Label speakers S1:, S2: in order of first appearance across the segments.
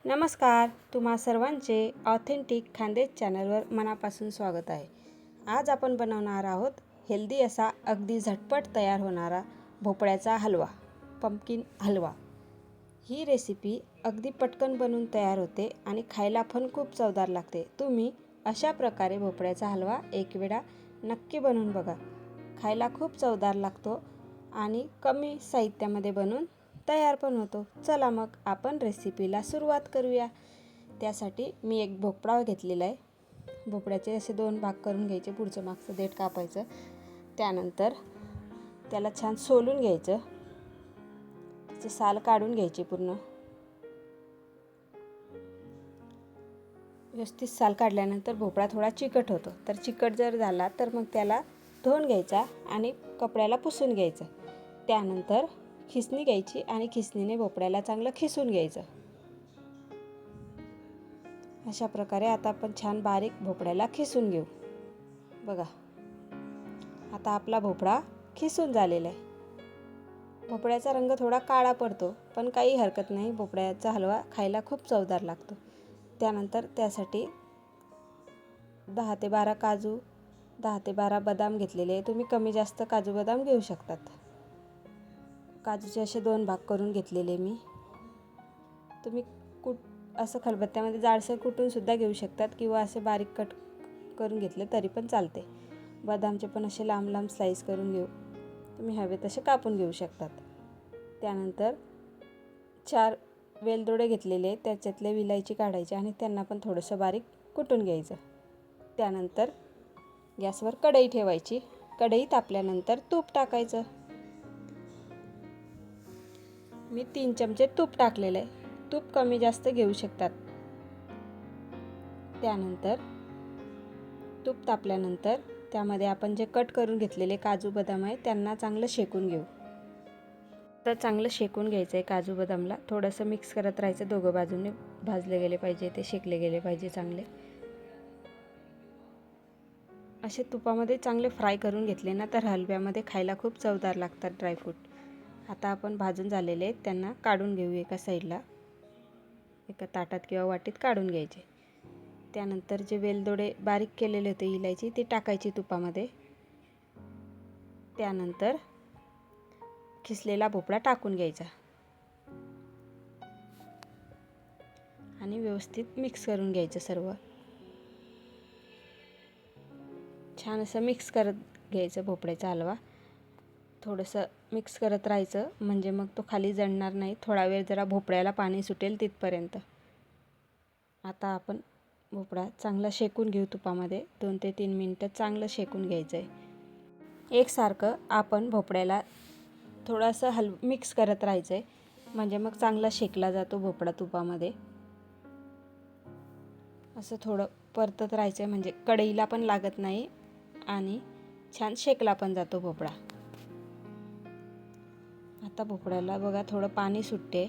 S1: नमस्कार, तुम्हा सर्वांचे ऑथेंटिक खानदेश चॅनलवर मनापासून स्वागत आहे. आज आपण बनवणार आहोत हेल्दी असा अगदी झटपट तयार होणारा भोपळ्याचा हलवा, पंपकिन हलवा. ही रेसिपी अगदी पटकन बनवून तयार होते आणि खायला पण खूप चवदार लागते. तुम्ही अशा प्रकारे भोपळ्याचा हलवा एक वेळा नक्की बनवून बघा. खायला खूप चवदार लागतो आणि कमी साहित्यामध्ये बनवून तयार पण होतो. चला मग आपण रेसिपीला सुरुवात करूया. त्यासाठी मी एक भोपळा घेतलेला आहे. भोपळ्याचे असे 2 भाग करून घ्यायचे. पुढचं मागचं देठ कापायचं. त्यानंतर त्याला छान सोलून घ्यायचं. त्याचे साल काढून घ्यायचे पूर्ण. व्यवस्थित साल काढल्यानंतर भोपळा थोडा चिकट होतो. तर चिकट जर झाला तर मग त्याला धुवून घ्यायचा आणि कपड्याला पुसून घ्यायचं. त्यानंतर खिसणी घ्यायची आणि खिसणीने भोपळ्याला चांगलं खिसून घ्यायचं. अशा प्रकारे आता आपण छान बारीक भोपळ्याला खिसून घेऊ. बघा, आता आपला भोपळा खिसून झालेला आहे. भोपळ्याचा रंग थोडा काळा पडतो, पण काही हरकत नाही. भोपळ्याचा हलवा खायला खूप चवदार लागतो. त्यानंतर त्यासाठी 10 ते 12 काजू, 10 ते 12 बदाम घेतलेले आहे. तुम्ही कमी जास्त काजू बदाम घेऊ शकतात. काजूचे असे 2 भाग करून घेतलेले मी. तुम्ही असं खलबत्त्यामध्ये जाडसर कुटून सुद्धा घेऊ शकतात किंवा असे बारीक कट करून घेतले तरी पण चालते. बदामचे पण असे लांब लांब स्लाईस करून घेऊ. तुम्ही हवे तसे कापून घेऊ शकतात. त्यानंतर 4 वेलदोडे घेतलेले, त्याच्यातले विलायची काढायची आणि त्यांना पण थोडंसं बारीक कुटून घ्यायचं. त्यानंतर गॅसवर कढई ठेवायची. कढई तापल्यानंतर तूप टाकायचं. मी 3 चमचे तूप टाकलेलं आहे. तूप कमी जास्त घेऊ शकतात. त्यानंतर तूप तापल्यानंतर त्यामध्ये आपण जे कट करून घेतलेले काजू बदाम आहे त्यांना चांगलं शेकून घेऊ. तर चांगलं शेकून घ्यायचं आहे काजू बदामला. थोडंसं मिक्स करत राहायचं. दोघं बाजूने भाजले गेले पाहिजे, ते शेकले गेले पाहिजे चांगले. असे तुपामध्ये चांगले फ्राय करून घेतले ना तर हलव्यामध्ये खायला खूप चवदार लागतात ड्रायफ्रूट. आता आपण भाजून झालेले आहेत त्यांना काढून घेऊ एका साईडला. एका ताटात किंवा वाटीत काढून घ्यायचे. त्यानंतर जे वेलदोडे बारीक केलेले होते इलायची ते टाकायची तुपामध्ये. त्यानंतर खिसलेला भोपळा टाकून घ्यायचा आणि व्यवस्थित मिक्स करून घ्यायचं सर्व. छान असं मिक्स करत घ्यायचं भोपळ्याचा हलवा. थोडंसं मिक्स करत राहायचं म्हणजे मग तो खाली जळणार नाही. थोडा वेळ जरा भोपळ्याला पाणी सुटेल तिथपर्यंत. आता आपण भोपळा चांगला शेकून घेऊ तुपामध्ये. 2 ते 3 मिनटं चांगलं शेकून घ्यायचं आहे. एकसारखं आपण भोपळ्याला थोडंसं मिक्स करत राहायचं आहे म्हणजे मग चांगला शेकला जातो भोपळा तुपामध्ये. असं थोडं परतत राहायचं म्हणजे कढईला पण लागत नाही आणि छान शेकला पण जातो भोपळा. आता भोपळ्याला बघा थोडं पाणी सुटते.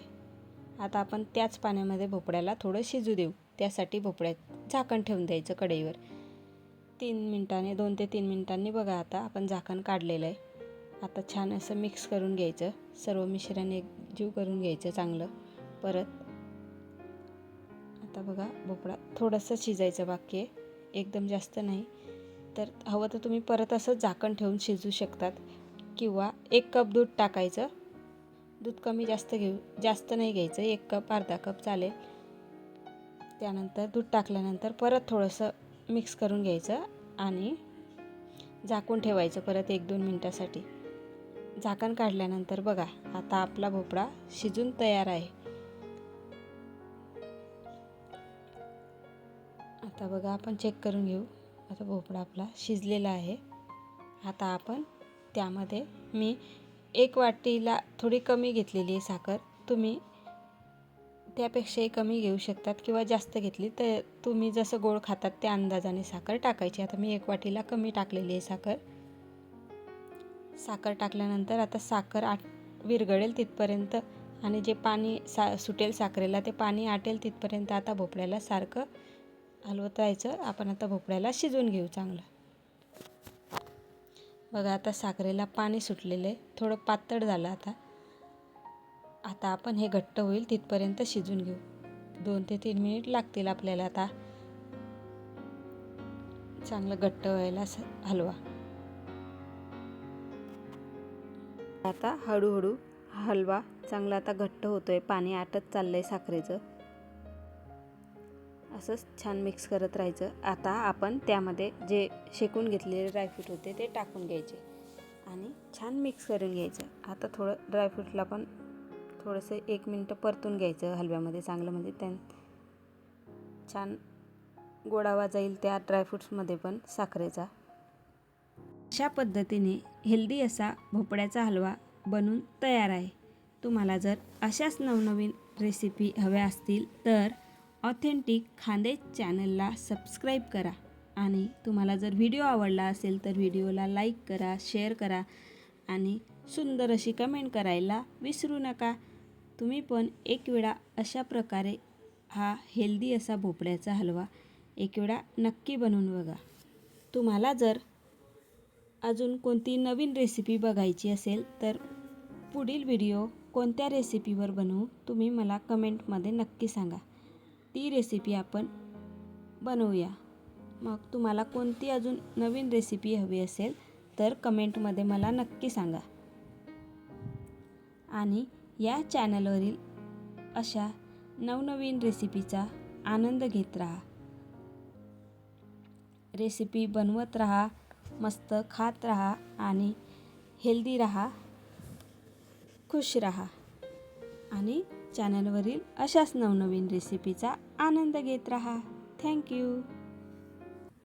S1: आता आपण त्याच पाण्यामध्ये भोपळ्याला थोडं शिजू देऊ. त्यासाठी भोपळ्यात झाकण ठेवून द्यायचं कढईवर. 2 ते 3 मिनिटांनी बघा आता आपण झाकण काढलेलं आहे. आता छान असं मिक्स करून घ्यायचं. सर्व मिश्रण एकजीव करून घ्यायचं चांगलं. परत आता बघा भोपळा थोडंसं शिजायचं बाकी आहे, एकदम जास्त नाही. तर हवं तर तुम्ही परत असं झाकण ठेवून शिजू शकतात किंवा 1 कप दूध टाकायचं. दूध कमी जास्त जास्त नाही घ्यायचं. 1 कप अर्धा कप चालेल. त्यानंतर दूध टाकल्यानंतर परत थोडंसं मिक्स करून घ्यायचं आणि झाकून ठेवायचं परत 1-2 मिनटासाठी. झाकण काढल्यानंतर बघा आता आपला भोपळा शिजून तयार आहे. आता बघा आपण चेक करून घेऊ. आता भोपळा आपला शिजलेला आहे. आता आपण त्यामध्ये मी 1 वाटीला थोडी कमी घेतलेली आहे साखर. तुम्ही त्यापेक्षाही कमी घेऊ शकतात किंवा जास्त घेतली तर तुम्ही जसं गोड खातात त्या अंदाजाने साखर टाकायची. आता मी 1 वाटीला कमी टाकलेली आहे साखर. साखर टाकल्यानंतर आता साखर विरघळेल तिथपर्यंत आणि जे पाणी सुटेल साखरेला ते पाणी आटेल तिथपर्यंत आता भोपळ्याला सारखं हलवत राहायचं. आपण आता भोपळ्याला शिजवून घेऊ चांगलं. बघा आता साखरेला पाणी सुटलेलं आहे. थोडं पातळ झालं आता. आता आपण हे घट्ट होईल तिथपर्यंत शिजून घेऊ. 2 ते 3 मिनिट लागतील आपल्याला आता चांगलं घट्ट व्हायला हलवा. आता हळूहळू हलवा चांगला आता घट्ट होतोय, पाणी आटत चाललंय साखरेचं. असंच छान मिक्स करत राहायचं. आता आपण त्यामध्ये जे शेकून घेतलेले ड्रायफ्रूट होते ते टाकून घ्यायचे आणि छान मिक्स करून घ्यायचं. आता थोडं ड्रायफ्रूटला पण थोडंसं 1 मिनिट परतून घ्यायचं हलव्यामध्ये चांगलं, म्हणजे छान गोडावा जाईल त्या ड्रायफ्रूट्समध्ये पण साखरेचा. अशा पद्धतीने हेल्दी असा भोपळ्याचा हलवा बनून तयार आहे. तुम्हाला जर अशाच नवनवीन रेसिपी हव्या असतील तर ऑथेंटिक खानदेश चॅनलला सबस्क्राईब करा आणि तुम्हाला जर व्हिडिओ आवडला असेल तर व्हिडिओला लाईक करा, शेअर करा आणि सुंदर अशी कमेंट करायला विसरू नका. तुम्ही पण एक वेळा अशा प्रकारे हा हेल्दी असा भोपळ्याचा हलवा एक वेळा नक्की बनवून बघा. तुम्हाला जर अजून कोणती नवीन रेसिपी बघायची असेल तर पुढील व्हिडिओ कोणत्या रेसिपीवर बनवू तुम्ही मला कमेंटमध्ये नक्की सांगा. ती रेसिपी आपण बनवूया. मग तुम्हाला कोणती अजून नवीन रेसिपी हवी असेल तर कमेंटमध्ये मला नक्की सांगा. आणि या चॅनलवरील अशा नवनवीन रेसिपीचा आनंद घेत राहा. रेसिपी बनवत राहा, मस्त खात राहा आणि हेल्दी राहा, खुश राहा आणि चॅनलवरील अशाच नवनवीन रेसिपीचा आनंद घेत राहा. थँक्यू.